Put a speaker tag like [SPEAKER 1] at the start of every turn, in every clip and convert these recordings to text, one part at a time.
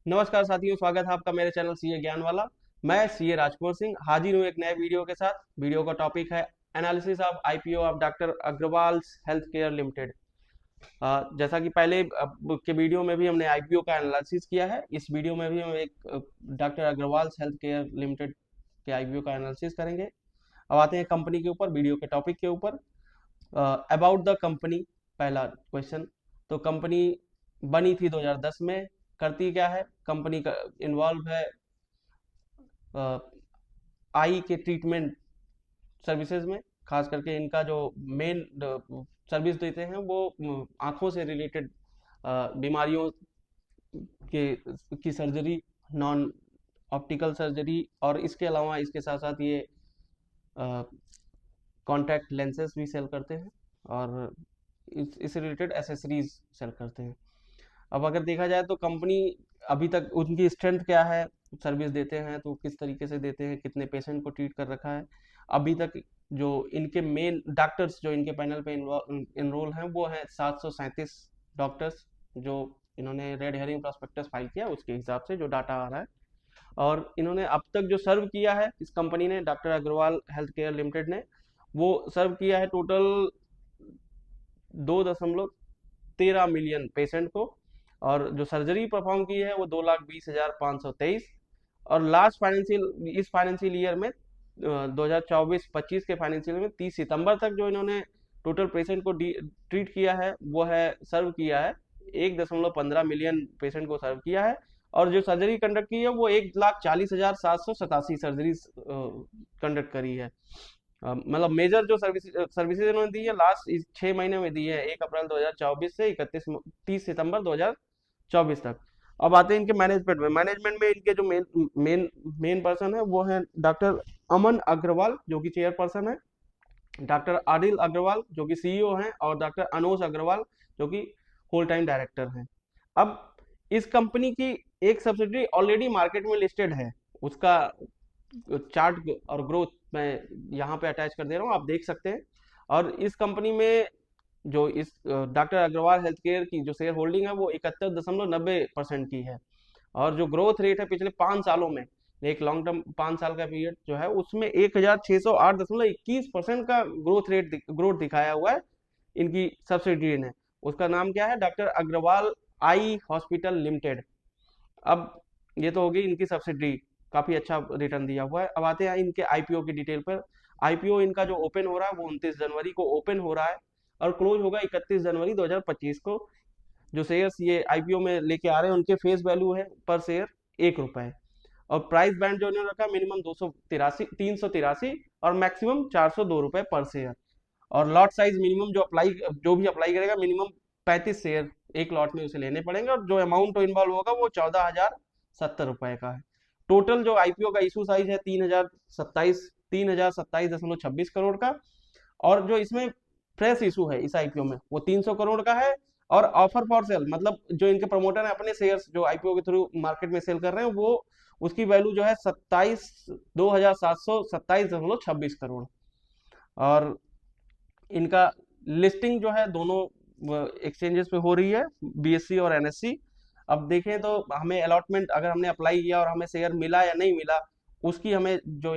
[SPEAKER 1] नमस्कार साथियों, स्वागत है आपका मेरे चैनल सीए ज्ञान वाला। मैं सीए राजकुमार सिंह हाजिर हूँ एक नए वीडियो के साथ। वीडियो का टॉपिक है analysis of IPO of doctor Agarwal health care limited. जैसा कि पहले के वीडियो में भी हमने आईपीओ का एनालिसिस किया है, इस वीडियो में भी हम एक doctor Agarwal health care limited के आईपीओ का एनालिसिस करेंगे। अब आते हैं कंपनी के ऊपर, वीडियो के टॉपिक के ऊपर। अबाउट द कंपनी, पहला क्वेश्चन। तो कंपनी बनी थी 2010 में। करती क्या है कंपनी का? इन्वॉल्व है आई के ट्रीटमेंट सर्विसेज में। खास करके इनका जो मेन सर्विस देते हैं वो आंखों से रिलेटेड बीमारियों के की सर्जरी, नॉन ऑप्टिकल सर्जरी, और इसके अलावा इसके साथ साथ ये कॉन्टैक्ट लेंसेज भी सेल करते हैं और इससे रिलेटेड एसेसरीज सेल करते हैं। अब अगर देखा जाए तो कंपनी अभी तक उनकी स्ट्रेंथ क्या है, सर्विस देते हैं तो किस तरीके से देते हैं, कितने पेशेंट को ट्रीट कर रखा है। अभी तक जो इनके मेन डॉक्टर्स जो इनके पैनल पे इनरोल हैं वो हैं 737 डॉक्टर्स, जो इन्होंने रेड हेरिंग प्रॉस्पेक्टस फाइल किया उसके हिसाब से जो डाटा आ रहा है। और इन्होंने अब तक जो सर्व किया है इस कंपनी ने, doctor Agarwal health care limited ने, वो सर्व किया है टोटल 2.13 मिलियन पेशेंट को। और जो सर्जरी परफॉर्म की है वो 2,20,523। और लास्ट फाइनेंशियल इस फाइनेंशियल ईयर में 2024-25 के फाइनेंशियल में 30 सितंबर तक जो इन्होंने टोटल पेशेंट को ट्रीट किया है वो है, सर्व किया है, 1.15 मिलियन पेशेंट को सर्व किया है। और जो सर्जरी कंडक्ट की है वो 1,40,787 सर्जरी कंडक्ट करी है। मतलब मेजर जो सर्विसेज इन्होंने दी है लास्ट 6 महीने में दी है, 1 अप्रैल 2024 से 30 सितंबर 2024 तक। अब आते हैं इनके मैनेजमेंट में। मैनेजमेंट में इनके जो मेन मेन मेन पर्सन है वो है डॉक्टर अमन अग्रवाल जो कि चेयरपर्सन है, डॉक्टर आदिल अग्रवाल जो कि सीईओ हैं, और डॉक्टर अनोज अग्रवाल जो कि होल टाइम डायरेक्टर हैं। अब इस कंपनी की एक सब्सिडरी ऑलरेडी मार्केट में लिस्टेड है, उसका चार्ट और ग्रोथ मैं यहाँ पे अटैच कर दे रहा हूँ, आप देख सकते हैं। और इस कंपनी में जो इस डॉक्टर अग्रवाल हेल्थ केयर की जो शेयर होल्डिंग है वो 71.90% की है। और जो ग्रोथ रेट है पिछले 5 सालों में, एक लॉन्ग टर्म 5 साल का पीरियड जो है उसमें 1,608.21% का ग्रोथ दिखाया हुआ है इनकी सब्सिडरी ने। उसका नाम क्या है? Doctor Agarwal eye hospital limited. अब ये तो होगी इनकी सब्सिडरी, काफी अच्छा रिटर्न दिया हुआ है। अब आते हैं इनके आईपीओ की डिटेल पर। आईपीओ इनका जो ओपन हो रहा है वो 29 जनवरी को ओपन हो रहा है और क्लोज होगा 31 जनवरी 2025 को। जो शेयर्स ये आईपीओ में लेके आ रहे हैं उनके फेस वैल्यू है पर शेयर ₹1। और प्राइस बैंड जो इन्होंने रखा, मिनिमम 383 और मैक्सिमम ₹402 पर शेयर। और लॉट साइज मिनिमम जो भी अप्लाई करेगा मिनिमम 35 शेयर एक लॉट में उसे लेने पड़ेंगे। और जो अमाउंट इन्वॉल्व होगा वो ₹14,070 का है। टोटल जो आईपीओ का इशू साइज है 3,027.26 करोड़ का। और जो इसमें फ्रेश इशू है इस आईपीओ में वो 300 करोड़ का है। और ऑफर फॉर सेल, मतलब जो इनके प्रमोटर है अपने शेयर्स जो आईपीओ के थ्रू मार्केट में सेल कर रहे हैं, वो उसकी वैल्यू जो है 2,727.26 करोड़। और इनका लिस्टिंग जो है दोनों एक्सचेंजेस पे हो रही है, बीएससी और एनएससी। अब देखें तो हमें अलॉटमेंट, अगर हमने अप्लाई किया और हमें शेयर मिला या नहीं मिला, उसकी हमें जो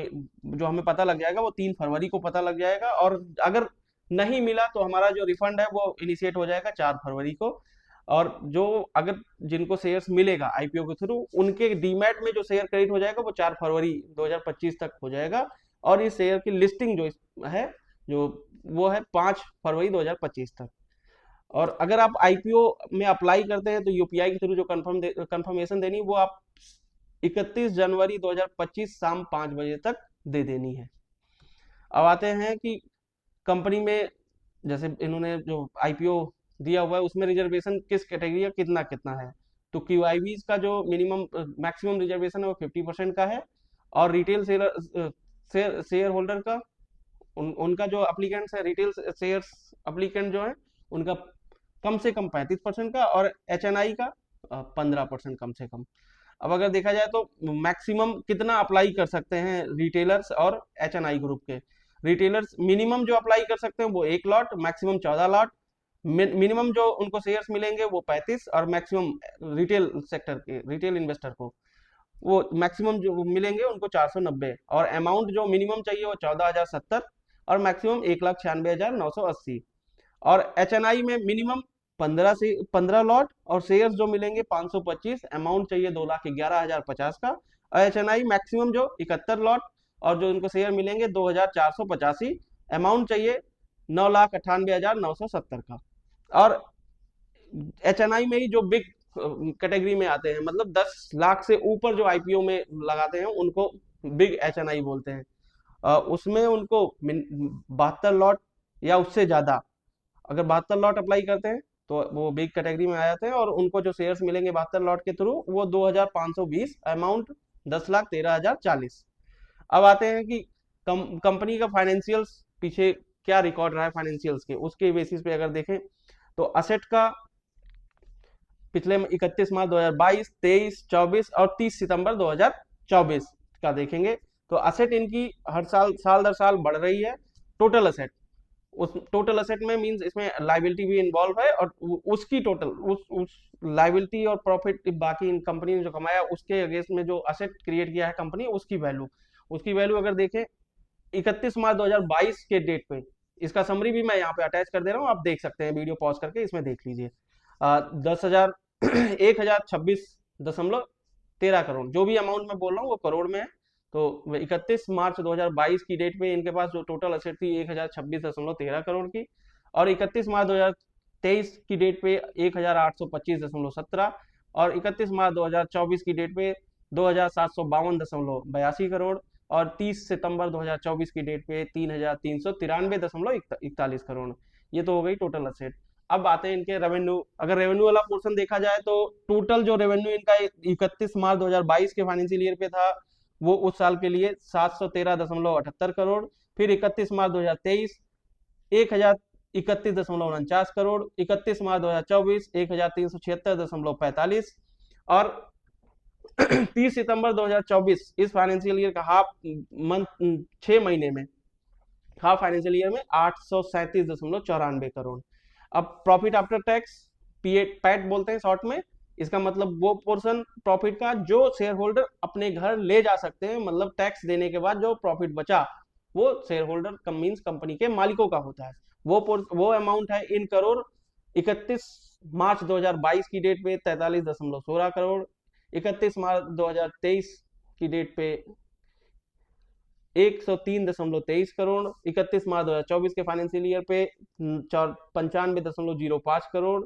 [SPEAKER 1] जो हमें पता लग जाएगा वो 3 फरवरी को पता लग जाएगा। और अगर नहीं मिला तो हमारा जो रिफंड है वो इनिशिएट हो जाएगा 4 फरवरी को। और जो अगर जिनको शेयर्स मिलेगा आईपीओ के थ्रू, उनके डीमैट में जो शेयर क्रेडिट हो जाएगा वो 4 फरवरी 2025 तक हो जाएगा। और इस शेयर की लिस्टिंग है जो वो है 5 फरवरी 2025 तक। और अगर आप आईपीओ में अप्लाई करते हैं तो यूपीआई के थ्रू जो कंफर्मेशन देनी वो आप 31 जनवरी 2025 शाम 5 बजे तक दे देनी है। अब आते हैं कि कंपनी में जैसे इन्होंने जो आईपीओ दिया हुआ है उसमें रिजर्वेशन किस कैटेगरी का कितना कितना है। तो क्यूआईवीज का जो मिनिमम मैक्सिमम रिजर्वेशन है वो 50% का है। और रिटेल शेयर होल्डर का उनका जो अप्लीकेंट्स है, रिटेल शेयर्स अप्लीकेंट जो है उनका कम से कम 35% का, और एचएनआई का 15% कम से कम। अब अगर देखा जाए तो मैक्सिमम कितना अप्लाई कर सकते हैं रिटेलर्स और एचएनआई ग्रुप के। रिटेलर्स मिनिमम जो अप्लाई कर सकते हैं वो 1 लॉट, मैक्सिमम 14 लॉट। मिनिमम जो उनको शेयर्स मिलेंगे वो 35, और मैक्सिमम रिटेल सेक्टर के रिटेल इन्वेस्टर को वो मैक्सिमम जो मिलेंगे उनको 490, और अमाउंट जो मिनिमम चाहिए वो 14,070, और मैक्सिमम 1,96,980। और एचएनआई में मिनिमम 15 लॉट, और शेयर्स जो मिलेंगे 525, अमाउंट चाहिए 2,11,050 का। और एचएनआई मैक्सिमम जो 71 लॉट, और जो इनको शेयर मिलेंगे 2,485, अमाउंट चाहिए 9,98,970 का। और एचएनआई में ही जो बिग कैटेगरी में आते हैं, मतलब 10 लाख से ऊपर जो आईपीओ में लगाते हैं उनको बिग एचएनआई बोलते हैं। उसमें उनको 72 लॉट या उससे ज्यादा, अगर 72 लॉट अप्लाई करते हैं तो वो बिग कैटेगरी में आ जाते हैं, और उनको जो शेयर्स मिलेंगे 72 लॉट के थ्रू वो 2,520, अमाउंट 10,13,040। अब आते हैं कि कंपनी का फाइनेंशियल्स पीछे क्या रिकॉर्ड रहा है फाइनेंशियल्स के, उसके बेसिस पे अगर देखें तो असेट का पिछले 31 मार्च 2022, 23, 24 और 30 सितंबर 2024 का देखेंगे तो असेट इनकी हर साल दर साल बढ़ रही है। टोटल असेट, उस टोटल असेट में मींस इसमें लाइबिलिटी भी इन्वॉल्व है, और उसकी टोटल उस लाइबिलिटी और प्रॉफिट बाकी इन कंपनी ने जो कमाया उसके अगेंस्ट में जो असेट क्रिएट किया है कंपनी, उसकी वैल्यू अगर देखें 31 मार्च 2022 के डेट पे, इसका समरी भी मैं यहाँ पे अटैच कर दे रहा हूँ, आप देख सकते हैं वीडियो पॉज करके, इसमें देख लीजिए। 10,000 1,026.13 करोड़, जो भी अमाउंट मैं बोल रहा हूँ वो करोड़ में है। तो 31 मार्च 2022 की डेट पे इनके पास जो टोटल असेट थी 1,026.13 करोड़ की, और 31 मार्च 2023 की डेट पे 1,825.17, और 31 मार्च 2024 की डेट पे 2,752.82 करोड़, और 30 सितंबर 2024 की डेट पे 3,393.41 करोड़। ये तो हो गई टोटल असेट। अब आते हैं इनके रेवेन्यू, अगर रेवेन्यू वाला पोर्शन देखा जाए तो टोटल जो रेवेन्यू इनका 31 मार्च 2022 के फाइनेंशियल ईयर पे था वो उस साल के लिए 713.78 करोड़, फिर 31 मार्च 2023 1,031.49 करोड़, 31 मार्च 2024 1,376.45, और 30 सितंबर 2024 इस फाइनेंशियल ईयर का हाफ मंथ 6 महीने में, हाफ फाइनेंशियल ईयर में 837.94 करोड़। अब प्रॉफिट आफ्टर टैक्स, पैट बोलते हैं शॉर्ट में, इसका मतलब वो पोर्शन प्रॉफिट का जो शेयर होल्डर अपने घर ले जा सकते हैं, मतलब टैक्स देने के बाद जो प्रॉफिट बचा वो शेयर होल्डर मीन्स कंपनी के मालिकों का होता है। वो अमाउंट है इन करोड़। 31 मार्च 2022 की डेट पे 43.16 करोड़, 31 मार्च 2023 की डेट पे 103.23 करोड़, 31 मार्च 2024 के फाइनेंशियल ईयर पे 95.05 करोड़।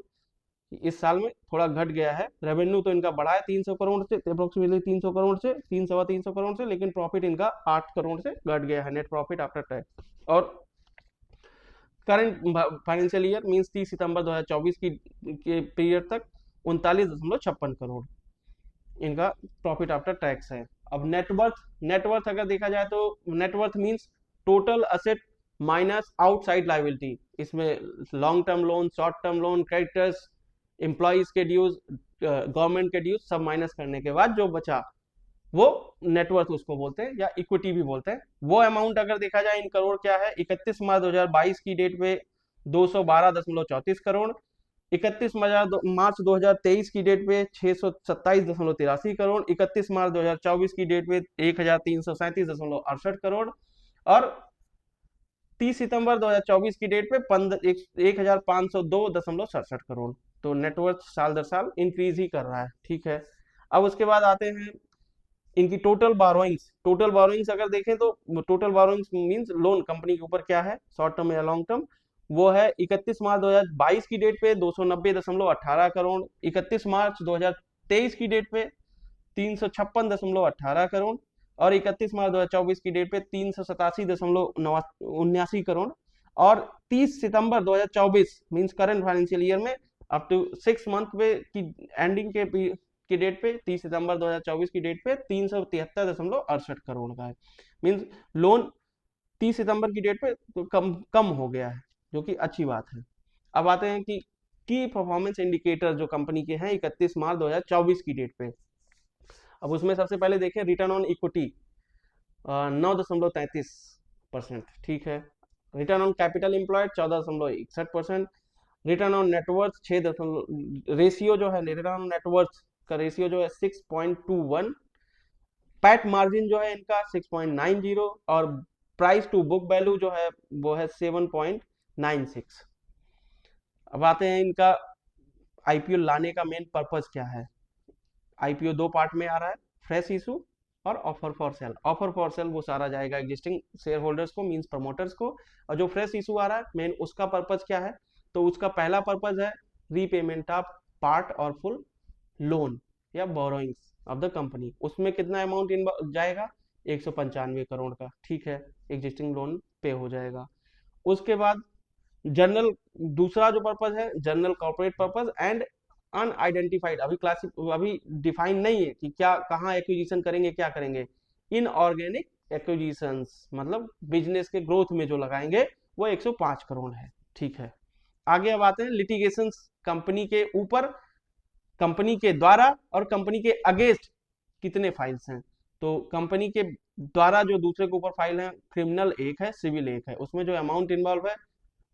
[SPEAKER 1] इस साल में थोड़ा घट गया है, रेवेन्यू तो इनका बढ़ा है 300 करोड़ से, अप्रोक्सीमेटली 300 करोड़ से 300 करोड़ से, लेकिन प्रॉफिट इनका 8 करोड़ से घट गया है, नेट प्रॉफिट आफ्टर टैक्स। और करंट फाइनेंशियल ईयर मींस 30 सितंबर 2024 के पीरियड तक 39.56 करोड़ इनका प्रॉफिट आफ्टर टैक्स है। अब नेटवर्थ अगर देखा जाए तो net worth means total asset minus outside liability, इसमें long term loan, short term loan, creditors, employees के ड्यूज, गवर्नमेंट के ड्यूज सब माइनस करने के बाद जो बचा वो नेटवर्थ उसको बोलते हैं, या इक्विटी भी बोलते हैं। वो अमाउंट अगर देखा जाए इन करोड़ क्या है, 31 मार्च 2022 की डेट पे 212.34 करोड़, 31 मार्च 2023 की डेट पे 627.83 करोड़, 31 मार्च 2024 की डेट पे 1,337.68 करोड़, और 30 सितंबर 2024 की डेट पे 1,502.67 करोड़। तो नेटवर्थ साल दर साल इंक्रीज ही कर रहा है, ठीक है। अब उसके बाद आते हैं इनकी टोटल बोरोइंग्स अगर देखें तो total borrowings means loan company के ऊपर क्या है, शॉर्ट टर्म या लॉन्ग टर्म, वो है 31 मार्च 2022 की डेट पे 290.18 करोड़, 31 मार्च 2023 की डेट पे 356.18 करोड़, और 31 मार्च 2024 की डेट पे 387.79 करोड़, और 30 सितंबर 2024 मींस करंट फाइनेंशियल ईयर में अप टू 6 मंथ पे की एंडिंग की डेट पे 30 सितंबर 2024 की डेट पे 373.68 करोड़ का है। मींस लोन 30 सितंबर की डेट पे तो कम हो गया है, जो कि अच्छी बात है। अब आते हैं कि की परफॉर्मेंस इंडिकेटर जो कंपनी के हैं 31 मार्च 2024 की डेट पे। अब उसमें सबसे पहले देखें रिटर्न ऑन इक्विटी 9.33%, ठीक है। Return on capital employed 14.61%, return on net worth 6 ratio जो है रिटर्न ऑन नेटवर्थ का रेशियो जो है 6.21, पैट मार्जिन जो है इनका 6.90, और प्राइस टू बुक वैल्यू जो है वो है 7.96। अब आते हैं इनका आईपीओ लाने का मेन पर्पस क्या है। आईपीओ दो पार्ट में आ रहा है, फ्रेश इशू और offer for cell. Offer for cell वो सारा जाएगा एग्जिस्टिंग शेयर होल्डर्स को, मींस प्रमोटर्स को, और जो फ्रेश इशू आ रहा है मेन उसका पर्पस क्या है, तो उसका पहला पर्पस है रीपेमेंट ऑफ पार्ट और फुल लोन या बोरोइंग्स ऑफ द कंपनी। उसमें कितना अमाउंट जाएगा, 195 करोड़ का, ठीक है, एग्जिस्टिंग लोन पे हो जाएगा। उसके बाद जनरल, दूसरा जो पर्पज है general corporate purpose and unidentified, अभी डिफाइन नहीं है कि क्या कहाँ एक्विजिशन करेंगे, क्या करेंगे। इनऑर्गेनिक एक्विजिशंस मतलब बिजनेस के ग्रोथ में जो लगाएंगे वो 105 करोड़ है, ठीक है। आगे अब आते हैं लिटिगेशंस, कंपनी के ऊपर, कंपनी के द्वारा और कंपनी के अगेंस्ट कितने फाइल्स हैं। तो कंपनी के द्वारा जो दूसरे के ऊपर फाइल है, क्रिमिनल एक है, सिविल एक है। उसमें जो अमाउंट इन्वॉल्व है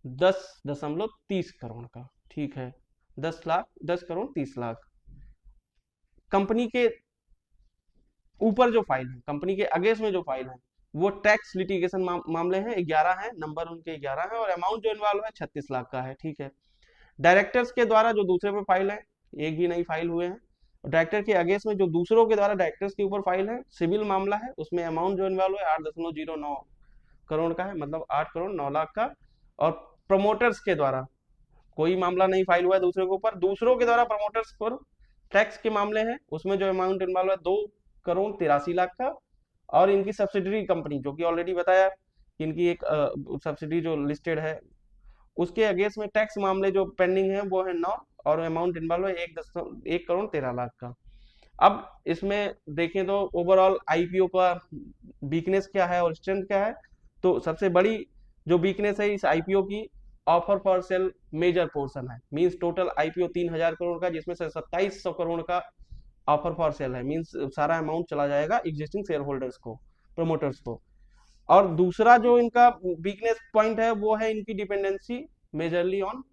[SPEAKER 1] 10.30 करोड़ का, ठीक है, 10 करोड़ 30 लाख। कंपनी के ऊपर जो फाइल है, कंपनी के अगेंस्ट में जो फाइल है, वो टैक्स लिटिगेशन मामले हैं, 11 हैं, नंबर उनके 11 है, और अमाउंट जो इन्वॉल्व है 36 लाख का है, ठीक है। डायरेक्टर्स के द्वारा जो दूसरे पे फाइल है, एक भी नहीं फाइल हुए हैं। डायरेक्टर के अगेंस्ट में जो दूसरों के द्वारा डायरेक्टर्स के ऊपर फाइल है, सिविल मामला है, उसमें अमाउंट जो इन्वॉल्व है 8.09 करोड़ का है, मतलब 8 करोड़ 9 लाख का। और प्रमोटर्स के द्वारा कोई मामला नहीं फाइल हुआ है दूसरे के ऊपर, दूसरों के द्वारा प्रमोटर्स पर टैक्स के मामले हैं, उसमें जो अमाउंट इन्वॉल्व है 2 करोड़ 83 लाख का। और इनकी सब्सिडरी कंपनी, जो कि ऑलरेडी बताया, इनकी एक सब्सिडी जो लिस्टेड है, उसके अगेंस्ट में टैक्स मामले जो पेंडिंग है वो है 9, और अमाउंट इन्वॉल्व है 1 करोड़ 13 लाख का। अब इसमें देखें तो ओवरऑल आईपीओ का वीकनेस क्या है और स्ट्रेंथ क्या है। तो सबसे बड़ी जो वीकनेस है इस आईपीओ की, offer for sale major portion है, मींस टोटल आईपीओ 3000 करोड़ का, जिसमें से 2700 करोड़ का ऑफर फॉर सेल है, मींस सारा अमाउंट चला जाएगा एग्जिस्टिंग शेयर होल्डर्स को, प्रमोटर्स को। और दूसरा जो इनका वीकनेस पॉइंट है वो है इनकी डिपेंडेंसी मेजरली ऑन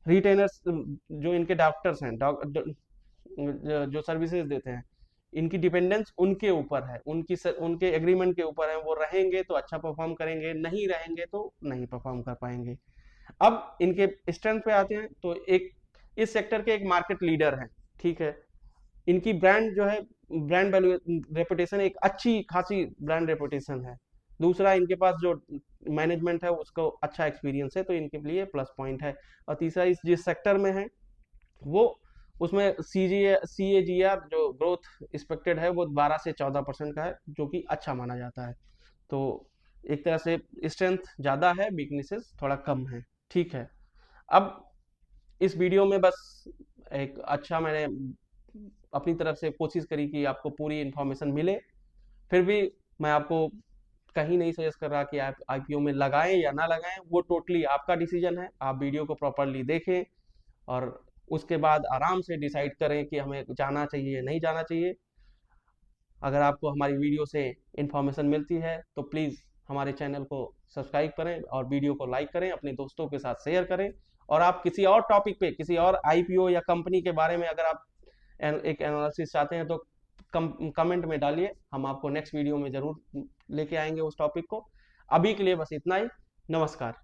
[SPEAKER 1] रिटेनर्स, जो इनके डॉक्टर्स हैं, जो सर्विसेज देते हैं, इनकी डिपेंडेंस उनके ऊपर है, उनके एग्रीमेंट के ऊपर है। वो रहेंगे तो अच्छा परफॉर्म करेंगे, नहीं रहेंगे तो नहीं परफॉर्म कर पाएंगे। अब इनके स्ट्रेंथ पे आते हैं, तो एक इस सेक्टर के एक मार्केट लीडर हैं, ठीक है। इनकी ब्रांड जो है, ब्रांड वैल्यू रेपुटेशन, एक अच्छी खासी ब्रांड रेपुटेशन है। दूसरा, इनके पास जो मैनेजमेंट है उसको अच्छा एक्सपीरियंस है, तो इनके लिए प्लस पॉइंट है। और तीसरा, इस जिस सेक्टर में है वो, उसमें CAGR जो ग्रोथ एक्सपेक्टेड है वो 12 से 14% का है, जो कि अच्छा माना जाता है। तो एक तरह से स्ट्रेंथ ज़्यादा है, वीकनेसेस थोड़ा कम है, ठीक है। अब इस वीडियो में बस एक अच्छा मैंने अपनी तरफ से कोशिश करी कि आपको पूरी इन्फॉर्मेशन मिले। फिर भी मैं आपको कहीं नहीं सजेस्ट कर रहा कि आप आईपीओ में लगाएं या ना लगाएं, वो टोटली आपका डिसीजन है। आप वीडियो को प्रॉपरली देखें और उसके बाद आराम से डिसाइड करें कि हमें जाना चाहिए या नहीं जाना चाहिए। अगर आपको हमारी वीडियो से इन्फॉर्मेशन मिलती है तो प्लीज़ हमारे चैनल को सब्सक्राइब करें और वीडियो को लाइक करें, अपने दोस्तों के साथ शेयर करें। और आप किसी और टॉपिक पे, किसी और आईपीओ या कंपनी के बारे में अगर आप एक एनालिसिस चाहते हैं तो कमेंट में डालिए, हम आपको नेक्स्ट वीडियो में ज़रूर लेके आएंगे उस टॉपिक को। अभी के लिए बस इतना ही, नमस्कार।